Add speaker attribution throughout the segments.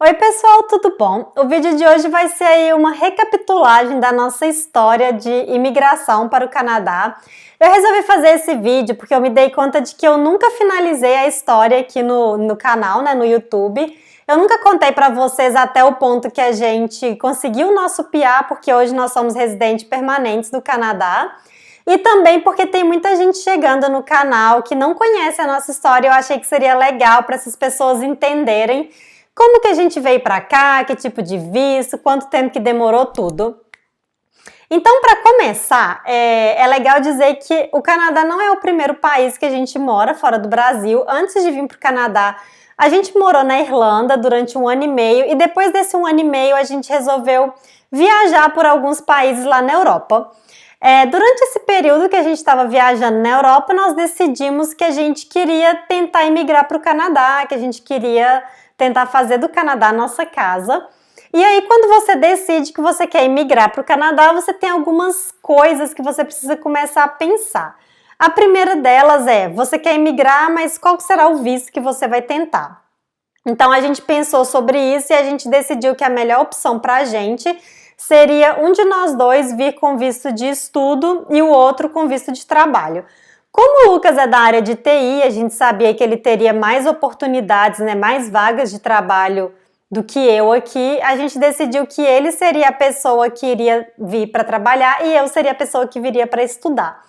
Speaker 1: Oi pessoal, tudo bom? O vídeo de hoje vai ser aí uma recapitulagem da nossa história de imigração para o Canadá. Eu resolvi fazer esse vídeo porque eu me dei conta de que eu nunca finalizei a história aqui no canal, né, no YouTube. Eu nunca contei para vocês até o ponto que a gente conseguiu o nosso PR, porque hoje nós somos residentes permanentes do Canadá. E também porque tem muita gente chegando no canal que não conhece a nossa história. Eu achei que seria legal para essas pessoas entenderem como que a gente veio para cá, que tipo de visto, quanto tempo que demorou tudo. Então, para começar, é legal dizer que o Canadá não é o primeiro país que a gente mora fora do Brasil. Antes de vir para o Canadá, a gente morou na Irlanda durante 1 ano e meio e depois desse 1 ano e meio a gente resolveu viajar por alguns países lá na Europa. Durante esse período que a gente estava viajando na Europa, nós decidimos que a gente queria tentar imigrar para o Canadá, que a gente queria tentar fazer do Canadá a nossa casa. E aí, quando você decide que você quer imigrar para o Canadá, você tem algumas coisas que você precisa começar a pensar. A primeira delas é, você quer imigrar, mas qual será o visto que você vai tentar? Então, a gente pensou sobre isso e a gente decidiu que a melhor opção para a gente seria um de nós dois vir com visto de estudo e o outro com visto de trabalho. Como o Lucas é da área de TI, a gente sabia que ele teria mais oportunidades, né, mais vagas de trabalho do que eu aqui, a gente decidiu que ele seria a pessoa que iria vir para trabalhar e eu seria a pessoa que viria para estudar.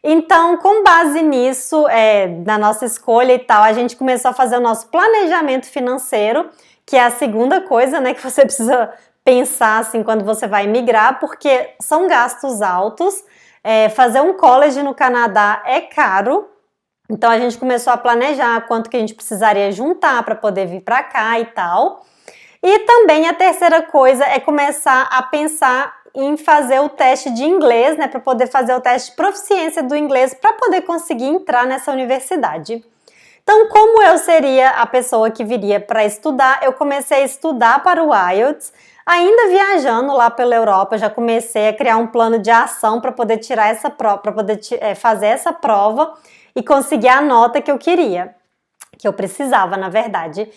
Speaker 1: Então, com base nisso, na nossa escolha e tal, a gente começou a fazer o nosso planejamento financeiro, que é a segunda coisa, né, que você precisa pensar assim quando você vai migrar, porque são gastos altos. Fazer um college no Canadá é caro, então a gente começou a planejar quanto que a gente precisaria juntar para poder vir para cá e tal. E também a terceira coisa é começar a pensar em fazer o teste de inglês, né, para poder fazer o teste de proficiência do inglês para poder conseguir entrar nessa universidade. Então, como eu seria a pessoa que viria para estudar, eu comecei a estudar para o IELTS. Ainda viajando lá pela Europa, já comecei a criar um plano de ação para poder tirar essa prova, para poder fazer essa prova e conseguir a nota que eu queria, que eu precisava, na verdade.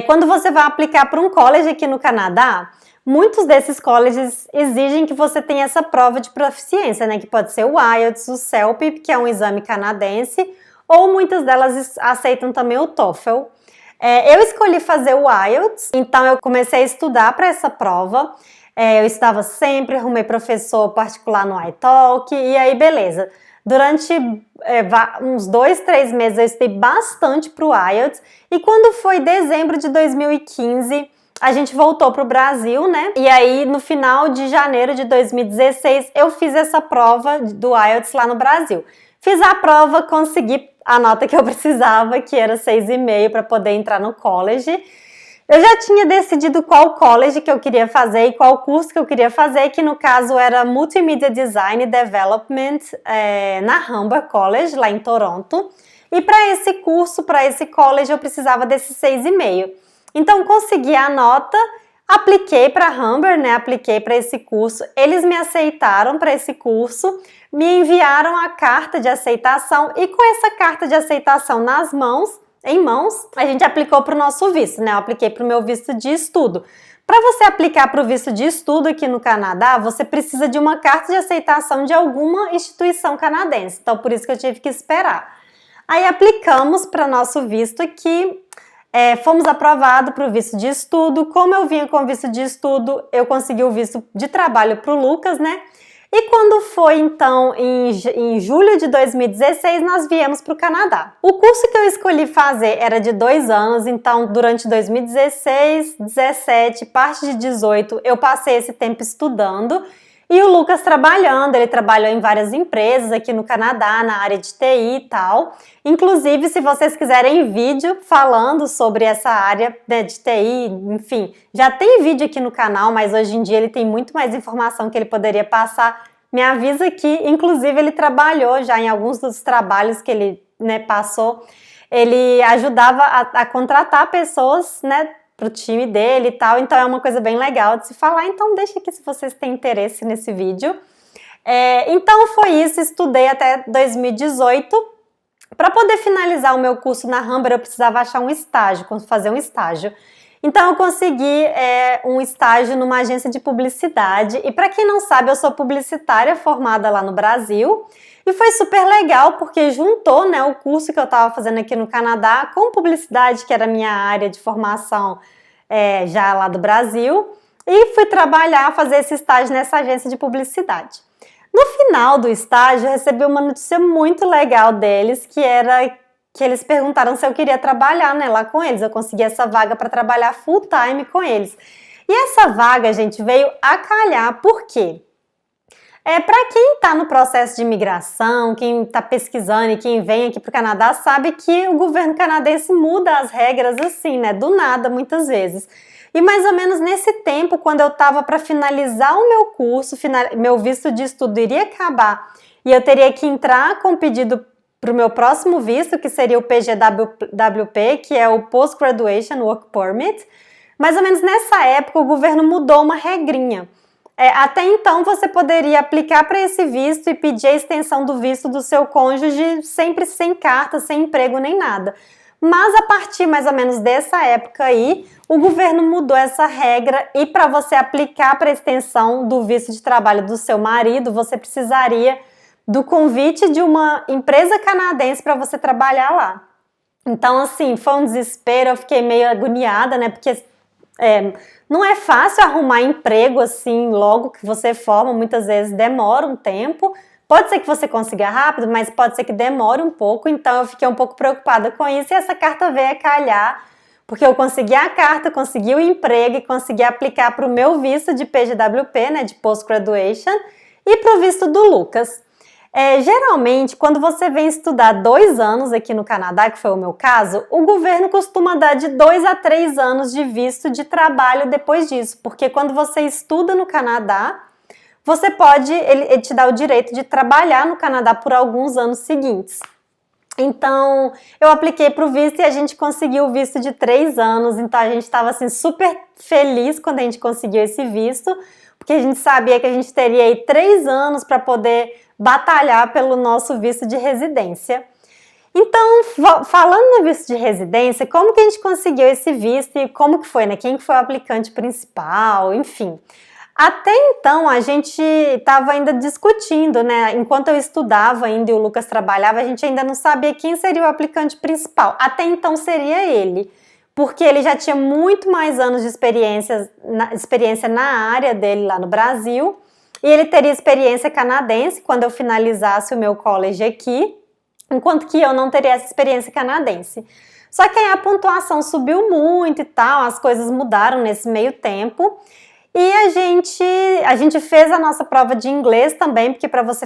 Speaker 1: Quando você vai aplicar para um college aqui no Canadá, muitos desses colleges exigem que você tenha essa prova de proficiência, né? Que pode ser o IELTS, o CELP, que é um exame canadense, ou muitas delas aceitam também o TOEFL. Eu escolhi fazer o IELTS, então eu comecei a estudar para essa prova. Eu estudava sempre, arrumei professor particular no iTalk e aí beleza. Durante uns 2, 3 meses eu estudei bastante para o IELTS e quando foi dezembro de 2015, a gente voltou para o Brasil, né? E aí no final de janeiro de 2016 eu fiz essa prova do IELTS lá no Brasil. Fiz a prova, consegui a nota que eu precisava, que era 6,5 para poder entrar no college. Eu já tinha decidido qual college que eu queria fazer e qual curso que eu queria fazer, que no caso era Multimedia Design Development na Humber College, lá em Toronto. E para esse curso, para esse college, eu precisava desses 6,5. Então, consegui a nota, apliquei para a Humber, né? Apliquei para esse curso. Eles me aceitaram para esse curso, me enviaram a carta de aceitação e com essa carta de aceitação em mãos, a gente aplicou para o nosso visto, né? Eu apliquei para o meu visto de estudo. Para você aplicar para o visto de estudo aqui no Canadá, você precisa de uma carta de aceitação de alguma instituição canadense. Então, por isso que eu tive que esperar. Aí aplicamos para nosso visto aqui. Fomos aprovados para o visto de estudo. Como eu vinha com visto de estudo, eu consegui o visto de trabalho para o Lucas, né? E quando foi, então, em julho de 2016, nós viemos para o Canadá. O curso que eu escolhi fazer era de 2 anos, então, durante 2016, 17, parte de 18, eu passei esse tempo estudando. E o Lucas trabalhando, ele trabalhou em várias empresas aqui no Canadá, na área de TI e tal. Inclusive, se vocês quiserem vídeo falando sobre essa área, né, de TI, enfim, já tem vídeo aqui no canal, mas hoje em dia ele tem muito mais informação que ele poderia passar. Me avisa que, inclusive, ele trabalhou já em alguns dos trabalhos que ele, né, passou. Ele ajudava a contratar pessoas, né, para o time dele e tal, então é uma coisa bem legal de se falar, então deixa aqui se vocês têm interesse nesse vídeo. Então foi isso, estudei até 2018, Para poder finalizar o meu curso na Humber, eu precisava achar um estágio, fazer um estágio. Então eu consegui um estágio numa agência de publicidade e para quem não sabe, eu sou publicitária formada lá no Brasil e foi super legal porque juntou, né, o curso que eu estava fazendo aqui no Canadá com publicidade, que era a minha área de formação já lá do Brasil, e fui trabalhar, fazer esse estágio nessa agência de publicidade. No final do estágio, eu recebi uma notícia muito legal deles, que era que eles perguntaram se eu queria trabalhar, né, lá com eles. Eu consegui essa vaga para trabalhar full time com eles. E essa vaga, gente, veio a calhar, por quê? Para quem está no processo de imigração, quem está pesquisando e quem vem aqui para o Canadá, sabe que o governo canadense muda as regras assim, né, do nada, muitas vezes. E mais ou menos nesse tempo, quando eu estava para finalizar o meu curso, meu visto de estudo iria acabar e eu teria que entrar com pedido para o meu próximo visto, que seria o PGWP, que é o Post Graduation Work Permit. Mais ou menos nessa época, o governo mudou uma regrinha. Até então, você poderia aplicar para esse visto e pedir a extensão do visto do seu cônjuge sempre sem carta, sem emprego nem nada. Mas a partir mais ou menos dessa época aí, o governo mudou essa regra e para você aplicar para a extensão do visto de trabalho do seu marido, você precisaria do convite de uma empresa canadense para você trabalhar lá. Então, assim, foi um desespero, eu fiquei meio agoniada, né, porque não é fácil arrumar emprego assim logo que você forma, muitas vezes demora um tempo. Pode ser que você consiga rápido, mas pode ser que demore um pouco, então eu fiquei um pouco preocupada com isso e essa carta veio a calhar, porque eu consegui a carta, consegui o emprego e consegui aplicar para o meu visto de PGWP, né, de Post Graduation, e para o visto do Lucas. Geralmente, quando você vem estudar 2 anos aqui no Canadá, que foi o meu caso, o governo costuma dar de 2 a 3 anos de visto de trabalho depois disso, porque quando você estuda no Canadá, você pode, ele te dá o direito de trabalhar no Canadá por alguns anos seguintes. Então, eu apliquei para o visto e a gente conseguiu o visto de 3 anos, então a gente estava assim super feliz quando a gente conseguiu esse visto, porque a gente sabia que a gente teria aí 3 anos para poder batalhar pelo nosso visto de residência. Então, falando no visto de residência, como que a gente conseguiu esse visto e como que foi, né? Quem que foi o aplicante principal, enfim. Até então, a gente estava ainda discutindo, né? Enquanto eu estudava ainda e o Lucas trabalhava, a gente ainda não sabia quem seria o aplicante principal. Até então seria ele, porque ele já tinha muito mais anos de experiência na área dele lá no Brasil, e ele teria experiência canadense quando eu finalizasse o meu college aqui, enquanto que eu não teria essa experiência canadense. Só que aí a pontuação subiu muito e tal, as coisas mudaram nesse meio tempo, e a gente fez a nossa prova de inglês também, porque para você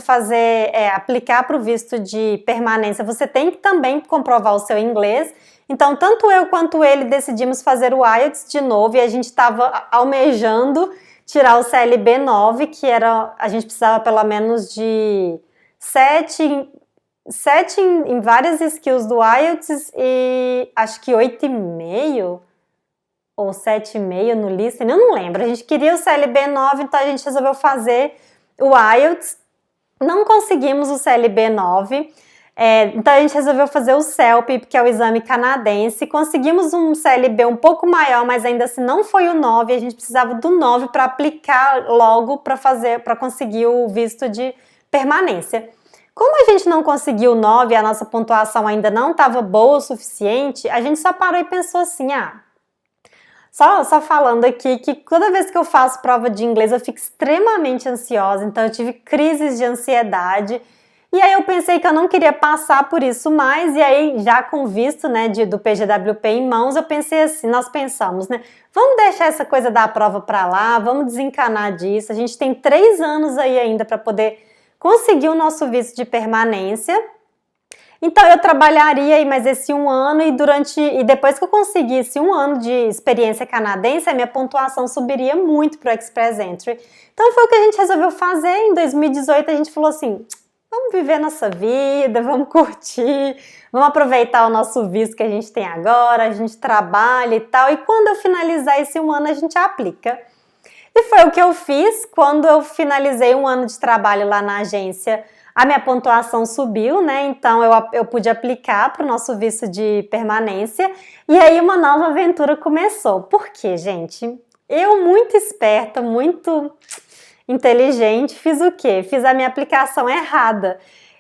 Speaker 1: aplicar para o visto de permanência, você tem que também comprovar o seu inglês. Então, tanto eu quanto ele decidimos fazer o IELTS de novo e a gente estava almejando tirar o CLB 9, que a gente precisava pelo menos de 7 em várias skills do IELTS e acho que 8,5 ou 7,5 no listening, eu não lembro. A gente queria o CLB 9, então a gente resolveu fazer o IELTS. Não conseguimos o CLB 9, então a gente resolveu fazer o CELP, que é o exame canadense. Conseguimos um CLB um pouco maior, mas ainda assim não foi o 9. A gente precisava do 9 para aplicar logo para conseguir o visto de permanência. Como a gente não conseguiu o 9 e a nossa pontuação ainda não estava boa o suficiente, a gente só parou e pensou assim, só falando aqui que toda vez que eu faço prova de inglês eu fico extremamente ansiosa, então eu tive crises de ansiedade e aí eu pensei que eu não queria passar por isso mais e aí já com visto, né, do PGWP em mãos, eu pensei assim, nós pensamos, né, vamos deixar essa coisa da prova para lá, vamos desencanar disso, a gente tem 3 anos aí ainda para poder conseguir o nosso visto de permanência. Então eu trabalharia aí mais esse 1 ano e depois que eu conseguisse 1 ano de experiência canadense, a minha pontuação subiria muito para o Express Entry. Então foi o que a gente resolveu fazer. Em 2018 a gente falou assim, vamos viver nossa vida, vamos curtir, vamos aproveitar o nosso visto que a gente tem agora, a gente trabalha e tal, e quando eu finalizar esse 1 ano a gente aplica. E foi o que eu fiz quando eu finalizei 1 ano de trabalho lá na agência. a minha pontuação subiu, né? Então eu pude aplicar para o nosso visto de permanência e aí uma nova aventura começou. Por quê, gente? Eu, muito esperta, muito inteligente, fiz o quê? Fiz a minha aplicação errada.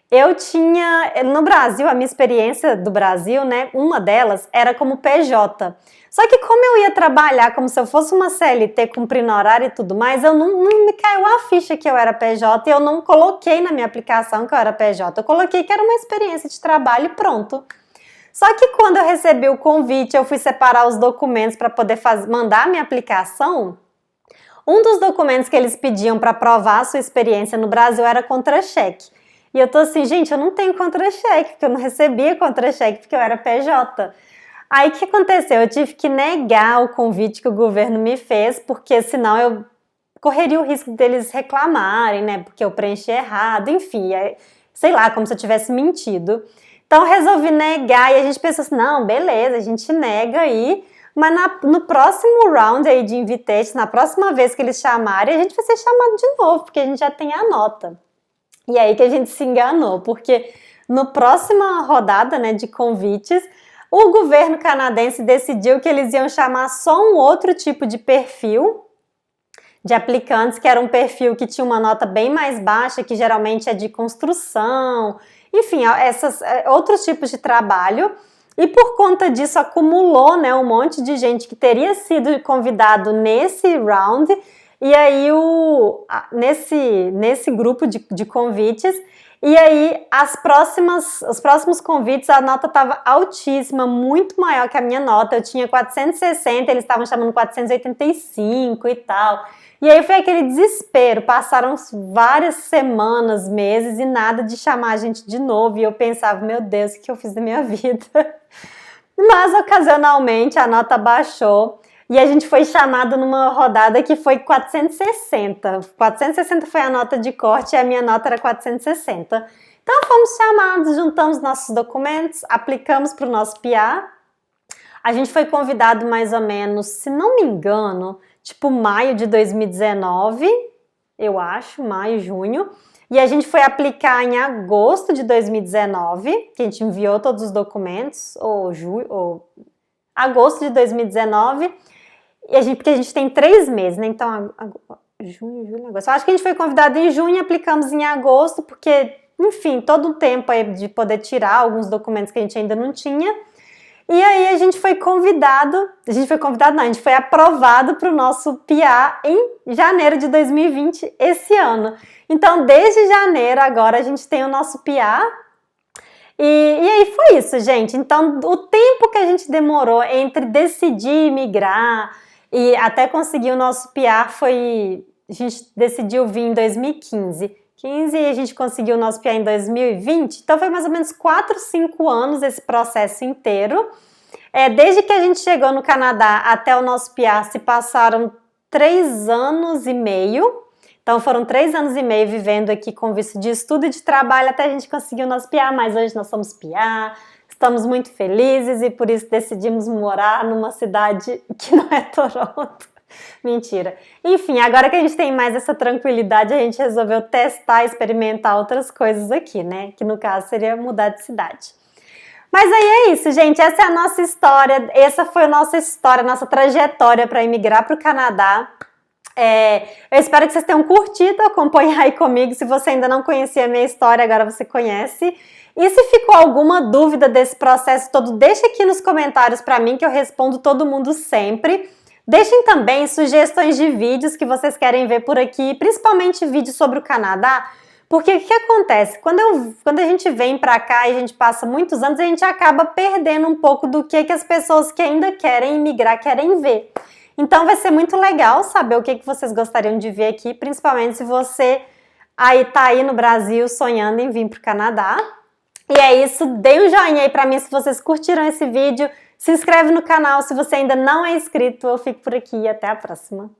Speaker 1: Eu tinha, no Brasil, a minha experiência do Brasil, né, uma delas era como PJ. Só que como eu ia trabalhar como se eu fosse uma CLT cumprindo horário e tudo mais, eu não me caiu a ficha que eu era PJ e eu não coloquei na minha aplicação que eu era PJ. Eu coloquei que era uma experiência de trabalho e pronto. Só que quando eu recebi o convite, eu fui separar os documentos para poder mandar a minha aplicação. Um dos documentos que eles pediam para provar a sua experiência no Brasil era contra-cheque. E eu tô assim, gente, eu não tenho contra-cheque, porque eu não recebia contra-cheque, porque eu era PJ. Aí o que aconteceu? Eu tive que negar o convite que o governo me fez, porque senão eu correria o risco deles reclamarem, né? Porque eu preenchi errado, enfim, sei lá, como se eu tivesse mentido. Então eu resolvi negar e a gente pensou assim, não, beleza, a gente nega aí, mas no próximo round aí de invitation, na próxima vez que eles chamarem, a gente vai ser chamado de novo, porque a gente já tem a nota. E aí que a gente se enganou, porque na próxima rodada, né, de convites, o governo canadense decidiu que eles iam chamar só um outro tipo de perfil de aplicantes, que era um perfil que tinha uma nota bem mais baixa, que geralmente é de construção, enfim, outros tipos de trabalho. E por conta disso acumulou, né, um monte de gente que teria sido convidado nesse round. E aí, nesse grupo de convites, e aí os próximos convites, a nota estava altíssima, muito maior que a minha nota. Eu tinha 460, eles estavam chamando 485 e tal. E aí foi aquele desespero, passaram várias semanas, meses e nada de chamar a gente de novo. E eu pensava, meu Deus, o que eu fiz da minha vida? Mas ocasionalmente a nota baixou. E a gente foi chamado numa rodada que foi 460. 460 foi a nota de corte e a minha nota era 460. Então fomos chamados, juntamos nossos documentos, aplicamos para o nosso PR. A gente foi convidado mais ou menos, se não me engano, tipo maio de 2019, eu acho, maio, junho. E a gente foi aplicar em agosto de 2019, que a gente enviou todos os documentos, ou agosto de 2019. Porque a gente tem 3 meses, né? Então, junho, julho, agosto. Eu acho que a gente foi convidado em junho e aplicamos em agosto, porque, enfim, todo o tempo aí de poder tirar alguns documentos que a gente ainda não tinha. E aí a gente foi convidado não, a gente foi aprovado para o nosso PR em janeiro de 2020, esse ano. Então, desde janeiro agora a gente tem o nosso PR. E aí foi isso, gente. Então, o tempo que a gente demorou entre decidir migrar e até conseguir o nosso PR a gente decidiu vir em 2015. E a gente conseguiu o nosso PR em 2020. Então foi mais ou menos 4, 5 anos esse processo inteiro. Desde que a gente chegou no Canadá até o nosso PR se passaram 3 anos e meio. Então foram 3 anos e meio vivendo aqui com visto de estudo e de trabalho até a gente conseguir o nosso PR, mas hoje nós somos PR. Estamos muito felizes e por isso decidimos morar numa cidade que não é Toronto. Mentira. Enfim, agora que a gente tem mais essa tranquilidade, a gente resolveu testar, experimentar outras coisas aqui, né? Que no caso seria mudar de cidade. Mas aí é isso, gente. Essa é a nossa história. Essa foi a nossa história, nossa trajetória para emigrar para o Canadá. Eu espero que vocês tenham curtido acompanhar aí comigo. Se você ainda não conhecia a minha história, agora você conhece. E se ficou alguma dúvida desse processo todo, deixa aqui nos comentários para mim que eu respondo todo mundo sempre. Deixem também sugestões de vídeos que vocês querem ver por aqui, principalmente vídeos sobre o Canadá, porque o que acontece? Quando a gente vem para cá e a gente passa muitos anos, a gente acaba perdendo um pouco do que as pessoas que ainda querem imigrar querem ver. Então vai ser muito legal saber o que vocês gostariam de ver aqui, principalmente se você tá aí no Brasil sonhando em vir para o Canadá. E é isso, dê um joinha aí pra mim se vocês curtiram esse vídeo, se inscreve no canal se você ainda não é inscrito, eu fico por aqui e até a próxima.